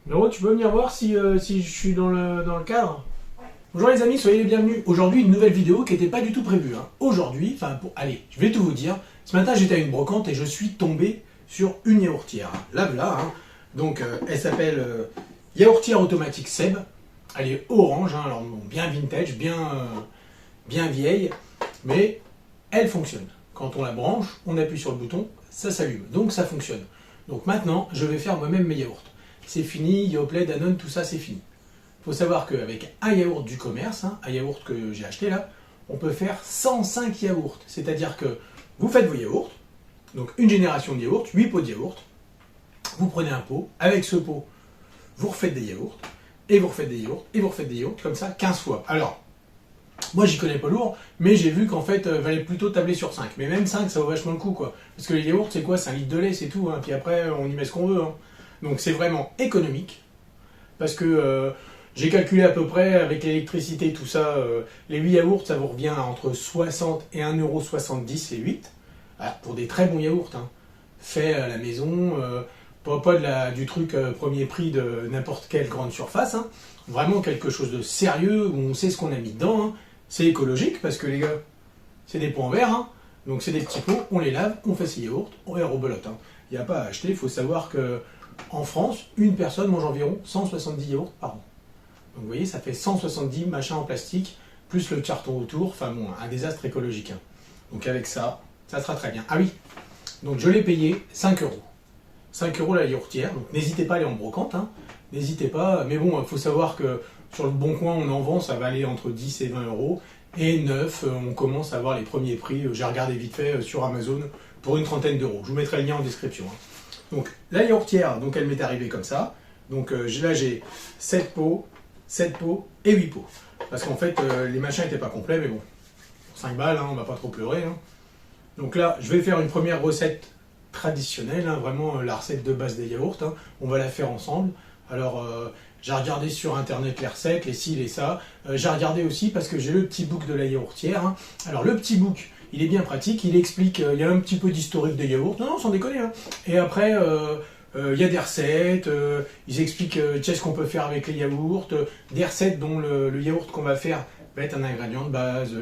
Noro, tu peux venir voir si je suis dans le cadre? Bonjour les amis, soyez les bienvenus. Aujourd'hui, une nouvelle vidéo qui n'était pas du tout prévue. Aujourd'hui, allez, je vais tout vous dire. Ce matin, j'étais à une brocante et je suis tombé sur une yaourtière. Là, voilà. Donc, elle s'appelle Yaourtière automatique Seb. Elle est orange, alors bon, bien vintage, bien vieille, mais elle fonctionne. Quand on la branche, on appuie sur le bouton, ça s'allume. Donc, ça fonctionne. Donc maintenant, je vais faire moi-même mes yaourts. C'est fini, Yoplait, Danone, tout ça, c'est fini. Il faut savoir qu'avec un yaourt du commerce, un yaourt que j'ai acheté là, on peut faire 105 yaourts. C'est-à-dire que vous faites vos yaourts, donc une génération de yaourts, 8 pots de yaourt, vous prenez un pot, avec ce pot, vous refaites des yaourts, et vous refaites des yaourts, et vous refaites des yaourts, comme ça, 15 fois. Alors, moi j'y connais pas lourd, mais j'ai vu qu'en fait, il valait plutôt tabler sur 5. Mais même 5, ça vaut vachement le coup, quoi. Parce que les yaourts, c'est quoi? C'est un litre de lait, c'est tout, puis après, on y met ce qu'on veut. Donc c'est vraiment économique, parce que j'ai calculé à peu près avec l'électricité, tout ça, les 8 yaourts, ça vous revient entre 60 et 1,70 € les 8. Alors, pour des très bons yaourts, faits à la maison, pas du truc premier prix de n'importe quelle grande surface, vraiment quelque chose de sérieux, où on sait ce qu'on a mis dedans. C'est écologique, parce que les gars, c'est des pots en verre, donc c'est des petits pots, on les lave, on fait ses yaourts, on les rebelote. Il n'y a pas à acheter, il faut savoir que en France, une personne mange environ 170 yaourts par an. Donc vous voyez, ça fait 170 machins en plastique, plus le carton autour, enfin bon, un désastre écologique. Donc avec ça, ça sera très bien. Ah oui, donc je l'ai payé 5 euros. 5 euros la yaourtière, donc n'hésitez pas à aller en brocante, n'hésitez pas, mais bon, il faut savoir que sur le Bon Coin, on en vend, ça va aller entre 10 et 20 euros, et neuf, on commence à avoir les premiers prix, j'ai regardé vite fait sur Amazon, pour une trentaine d'euros. Je vous mettrai le lien en description. Donc la yaourtière, donc elle m'est arrivée comme ça. Donc là j'ai 7 pots et 8 pots. Parce qu'en fait les machins n'étaient pas complets, mais bon, 5 balles, on va pas trop pleurer. Donc là je vais faire une première recette traditionnelle, vraiment la recette de base des yaourts. On va la faire ensemble. Alors j'ai regardé sur internet les recettes, les ci, les ça. J'ai regardé aussi parce que j'ai le petit book de la yaourtière. Alors le petit book, il est bien pratique, il explique, il y a un petit peu d'historique de yaourt, non, sans déconner. Et après, il y a des recettes, ils expliquent qu'est-ce qu'on peut faire avec les yaourts, des recettes dont le yaourt qu'on va faire va être un ingrédient de base,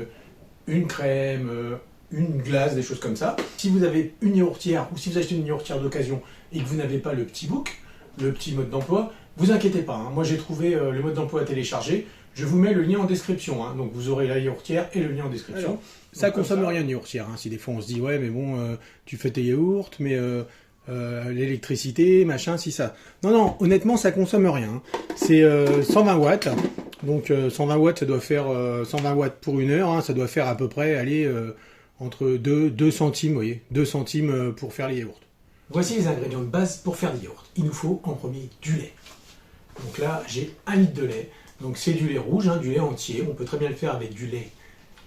une crème, une glace, des choses comme ça. Si vous avez une yaourtière, ou si vous achetez une yaourtière d'occasion et que vous n'avez pas le petit book, le petit mode d'emploi, vous inquiétez pas, moi j'ai trouvé le mode d'emploi à télécharger. Je vous mets le lien en description, donc vous aurez la yaourtière et le lien en description. Alors, ça consomme rien une yaourtière, si des fois on se dit ouais mais bon tu fais tes yaourts mais l'électricité machin si ça. Non honnêtement ça consomme rien. C'est 120 watts, donc 120 watts ça doit faire 120 watts pour une heure, ça doit faire à peu près aller entre 2 centimes, vous voyez, 2 centimes pour faire les yaourts. Voici les ingrédients de base pour faire des yaourts. Il nous faut en premier du lait. Donc là j'ai 1 litre de lait. Donc c'est du lait rouge, du lait entier. On peut très bien le faire avec du lait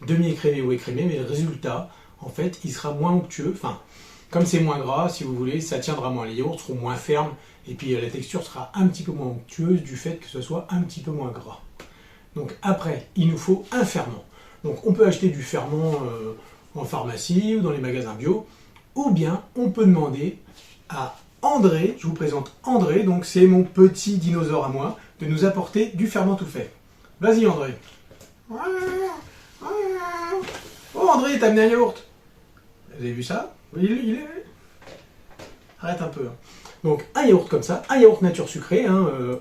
demi-écrémé ou écrémé, mais le résultat, en fait, il sera moins onctueux. Enfin, comme c'est moins gras, si vous voulez, ça tiendra moins. Les yaourts seront moins fermes, et puis la texture sera un petit peu moins onctueuse du fait que ce soit un petit peu moins gras. Donc après, il nous faut un ferment. Donc on peut acheter du ferment en pharmacie ou dans les magasins bio, ou bien on peut demander à André, je vous présente André, donc c'est mon petit dinosaure à moi, de nous apporter du ferment tout fait. Vas-y André. Oh André, t'as amené un yaourt. Vous avez vu ça? Il est... Arrête un peu. Donc un yaourt comme ça, un yaourt nature sucrée,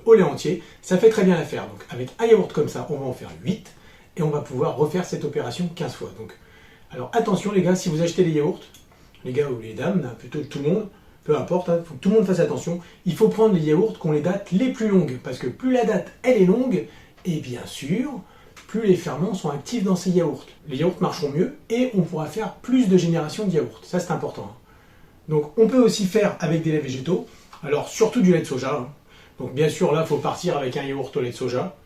au lait entier, ça fait très bien l'affaire. Donc avec un yaourt comme ça, on va en faire 8, et on va pouvoir refaire cette opération 15 fois. Donc, alors attention les gars, si vous achetez les yaourts, les gars ou les dames, plutôt tout le monde, peu importe, il faut que tout le monde fasse attention. Il faut prendre les yaourts qui ont les dates les plus longues. Parce que plus la date, elle est longue, et bien sûr, plus les ferments sont actifs dans ces yaourts. Les yaourts marcheront mieux, et on pourra faire plus de générations de yaourts. Ça, c'est important. Donc, on peut aussi faire avec des laits végétaux. Alors, surtout du lait de soja. Donc, bien sûr, là, il faut partir avec un yaourt au lait de soja.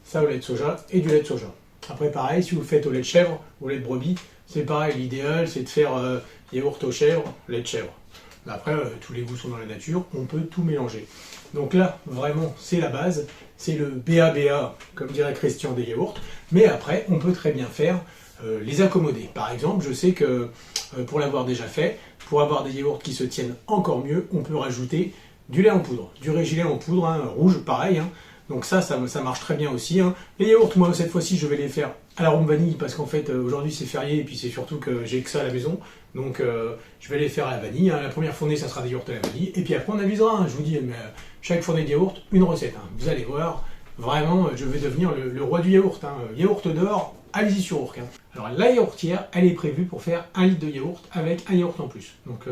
Ça, au lait de soja, et du lait de soja. Après, pareil, si vous le faites au lait de chèvre, au lait de brebis, c'est pareil. L'idéal, c'est de faire yaourt aux chèvres, lait de chèvre. Après, tous les goûts sont dans la nature, on peut tout mélanger. Donc là, vraiment, c'est la base, c'est le BABA, comme dirait Christian des yaourts. Mais après, on peut très bien faire les accommoder. Par exemple, je sais que, pour l'avoir déjà fait, pour avoir des yaourts qui se tiennent encore mieux, on peut rajouter du lait en poudre, du régilet en poudre, hein, rouge, pareil. Hein. Donc ça marche très bien aussi. Hein. Les yaourts, moi, cette fois-ci, je vais les faire à l'arôme vanille, parce qu'en fait, aujourd'hui, c'est férié, et puis c'est surtout que j'ai que ça à la maison. Donc, je vais les faire à la vanille. Hein. La première fournée, ça sera des yaourts à la vanille. Et puis après, on avisera. Hein. Je vous dis, mais, chaque fournée de yaourt, une recette. Hein. Vous allez voir, vraiment, je vais devenir le roi du yaourt. Hein. Yaourt d'or, allez-y sur Ourc. Hein. Alors, la yaourtière, elle est prévue pour faire 1 litre de yaourt avec un yaourt en plus. Donc,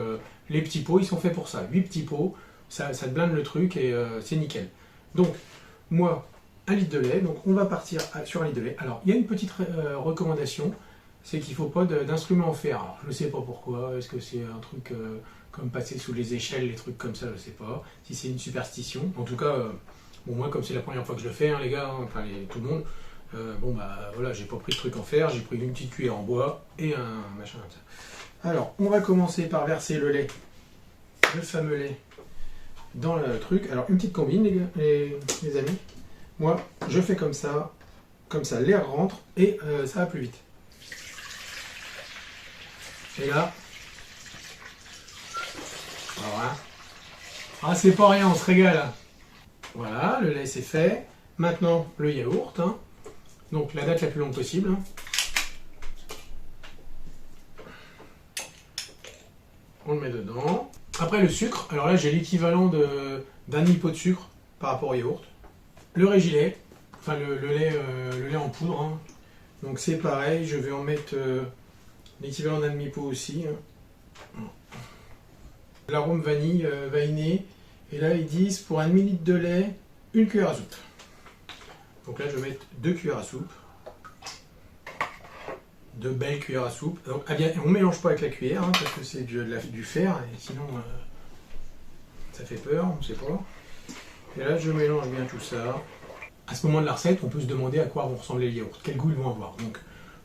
les petits pots, ils sont faits pour ça. 8 petits pots, ça te blinde le truc et c'est nickel. Donc, moi, 1 litre de lait, donc on va partir sur 1 litre de lait. Alors, il y a une petite recommandation, c'est qu'il ne faut pas d'instrument en fer. Alors, je ne sais pas pourquoi, est-ce que c'est un truc comme passer sous les échelles, les trucs comme ça, je ne sais pas. Si c'est une superstition. En tout cas, bon, moi, comme c'est la première fois que je le fais, hein, les gars, hein, enfin tout le monde, bon, bah voilà, j'ai pas pris de truc en fer, j'ai pris une petite cuillère en bois et un machin comme ça. Alors, on va commencer par verser le lait, le fameux lait, dans le truc. Alors, une petite combine, les amis. Moi, je fais comme ça, l'air rentre et ça va plus vite. Et là, voilà. Ah, c'est pas rien, on se régale. Hein. Voilà, le lait c'est fait. Maintenant, le yaourt. Hein. Donc, la date la plus longue possible. Hein. On le met dedans. Après, le sucre. Alors là, j'ai l'équivalent d'un demi-pot de sucre par rapport au yaourt. Le régilet, enfin le lait en poudre. Hein. Donc, c'est pareil, je vais en mettre l'équivalent d'un demi-pot aussi. Hein. L'arôme vanille, vanillé. Et là, ils disent pour 1 demi-litre de lait, 1 cuillère à soupe. Donc là, je vais mettre 2 cuillères à soupe. 2 belles cuillères à soupe. Donc, ah bien, on ne mélange pas avec la cuillère, hein, parce que c'est du fer, et sinon, ça fait peur, on ne sait pas. Et là, je mélange bien tout ça. À ce moment de la recette, on peut se demander à quoi vont ressembler les yaourts, quel goût ils vont avoir. Donc,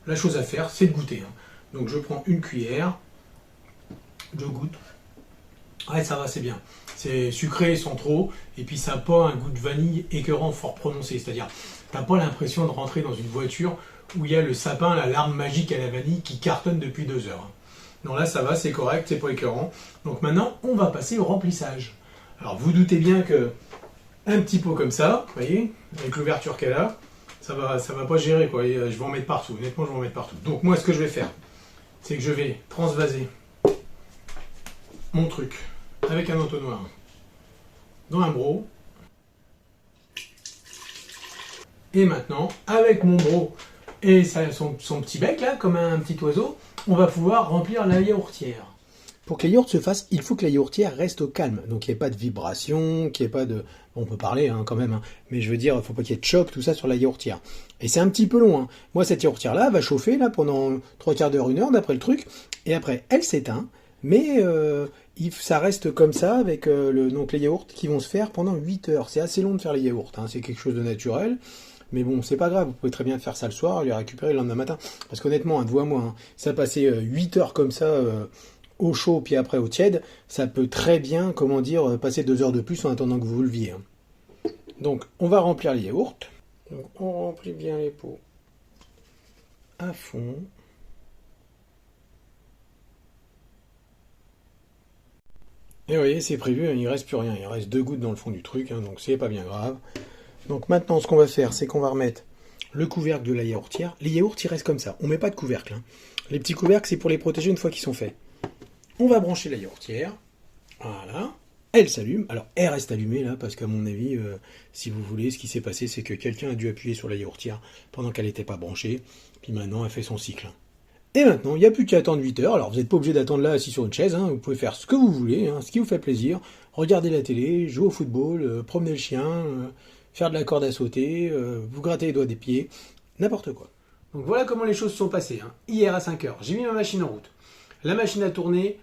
la chose à faire, c'est de goûter. Hein. Donc, je prends une cuillère, je goûte. Ouais, ça va, c'est bien. C'est sucré sans trop, et puis ça n'a pas un goût de vanille écœurant fort prononcé. C'est-à-dire, tu n'as pas l'impression de rentrer dans une voiture où il y a le sapin, la larme magique à la vanille qui cartonne depuis 2 heures. Non, là, ça va, c'est correct, c'est pas écœurant. Donc maintenant, on va passer au remplissage. Alors, vous doutez bien que un petit pot comme ça, vous voyez, avec l'ouverture qu'elle a, ça va pas gérer, quoi. Et, je vais en mettre partout, honnêtement, je vais en mettre partout. Donc, moi, ce que je vais faire, c'est que je vais transvaser mon truc avec un entonnoir dans un broc. Et maintenant, avec mon broc et son petit bec, là, comme un petit oiseau, on va pouvoir remplir la yaourtière. Pour que la yaourt se fasse, il faut que la yaourtière reste au calme. Donc il n'y ait pas de vibration, qu'il n'y ait pas de... Bon, on peut parler hein, quand même, hein, mais je veux dire, il ne faut pas qu'il y ait de choc, tout ça sur la yaourtière. Et c'est un petit peu long. Hein. Moi, cette yaourtière-là va chauffer là, pendant 3/4 d'heure, 1 heure, d'après le truc. Et après, elle s'éteint. Mais ça reste comme ça avec donc les yaourts qui vont se faire pendant 8 heures. C'est assez long de faire les yaourts, hein, c'est quelque chose de naturel. Mais bon, c'est pas grave, vous pouvez très bien faire ça le soir et les récupérer le lendemain matin. Parce qu'honnêtement, hein, de vous à moi, hein, ça passer 8 heures comme ça au chaud puis après au tiède, ça peut très bien, comment dire, passer 2 heures de plus en attendant que vous vous leviez. Hein. Donc, on va remplir les yaourts. Donc, on remplit bien les pots à fond. Et vous voyez, c'est prévu, il ne reste plus rien. Il reste 2 gouttes dans le fond du truc, hein, donc c'est pas bien grave. Donc maintenant, ce qu'on va faire, c'est qu'on va remettre le couvercle de la yaourtière. Les yaourts, ils restent comme ça. On ne met pas de couvercle. Hein. Les petits couvercles, c'est pour les protéger une fois qu'ils sont faits. On va brancher la yaourtière. Voilà. Elle s'allume. Alors, elle reste allumée, là, parce qu'à mon avis, si vous voulez, ce qui s'est passé, c'est que quelqu'un a dû appuyer sur la yaourtière pendant qu'elle n'était pas branchée. Puis maintenant, elle fait son cycle. Et maintenant, il n'y a plus qu'à attendre 8 heures. Alors, vous n'êtes pas obligé d'attendre là, assis sur une chaise. Hein. Vous pouvez faire ce que vous voulez, hein, ce qui vous fait plaisir. Regarder la télé, jouer au football, promener le chien, faire de la corde à sauter, vous gratter les doigts des pieds, n'importe quoi. Donc voilà comment les choses sont passées. Hein. Hier à 5 heures, j'ai mis ma machine en route. La machine a tourné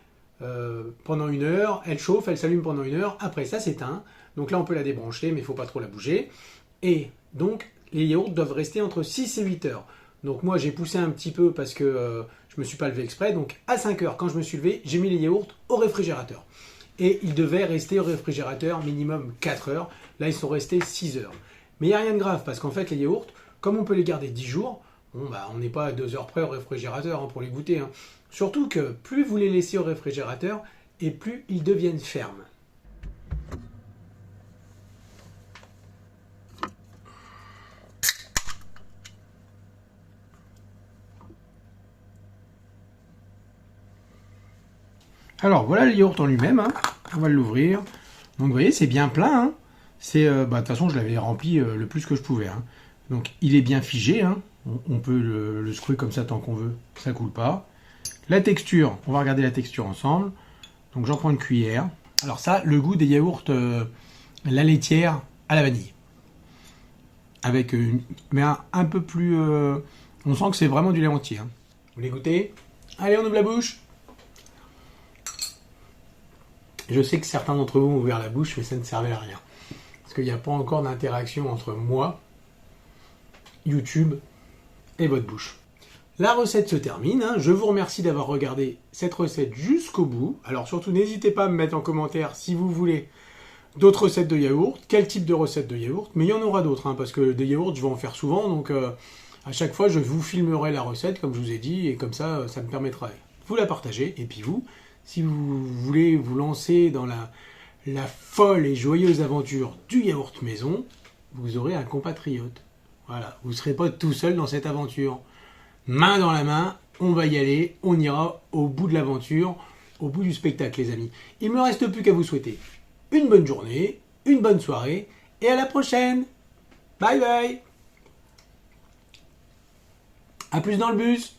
pendant 1 heure, elle chauffe, elle s'allume pendant 1 heure. Après, ça s'éteint. Donc là, on peut la débrancher, mais il ne faut pas trop la bouger. Et donc, les yaourts doivent rester entre 6 et 8 heures. Donc moi j'ai poussé un petit peu parce que je me suis pas levé exprès. Donc à 5 heures quand je me suis levé, j'ai mis les yaourts au réfrigérateur. Et ils devaient rester au réfrigérateur minimum 4 heures. Là ils sont restés 6 heures. Mais il n'y a rien de grave parce qu'en fait les yaourts, comme on peut les garder 10 jours, bon, bah, on n'est pas à 2 heures près au réfrigérateur hein, pour les goûter. Hein. Surtout que plus vous les laissez au réfrigérateur et plus ils deviennent fermes. Alors, voilà le yaourt en lui-même. Hein. On va l'ouvrir. Donc, vous voyez, c'est bien plein. Hein. C'est, de toute façon, je l'avais rempli le plus que je pouvais. Hein. Donc, il est bien figé. Hein. On peut le secouer comme ça tant qu'on veut. Ça coule pas. La texture, on va regarder la texture ensemble. Donc, j'en prends une cuillère. Alors ça, le goût des yaourts la laitière à la vanille. Avec mais un peu plus... on sent que c'est vraiment du lait entier. Hein. Vous voulez goûter? Allez, on ouvre la bouche. Je sais que certains d'entre vous ont ouvert la bouche, mais ça ne servait à rien. Parce qu'il n'y a pas encore d'interaction entre moi, YouTube et votre bouche. La recette se termine. Hein. Je vous remercie d'avoir regardé cette recette jusqu'au bout. Alors surtout, n'hésitez pas à me mettre en commentaire si vous voulez d'autres recettes de yaourt, quel type de recette de yaourt. Mais il y en aura d'autres, hein, parce que des yaourts, je vais en faire souvent. Donc à chaque fois, je vous filmerai la recette, comme je vous ai dit. Et comme ça, ça me permettra de vous la partager. Et puis vous, si vous voulez vous lancer dans la folle et joyeuse aventure du yaourt maison, vous aurez un compatriote. Voilà, vous ne serez pas tout seul dans cette aventure. Main dans la main, on va y aller, on ira au bout de l'aventure, au bout du spectacle les amis. Il ne me reste plus qu'à vous souhaiter une bonne journée, une bonne soirée, et à la prochaine. Bye bye. À plus dans le bus.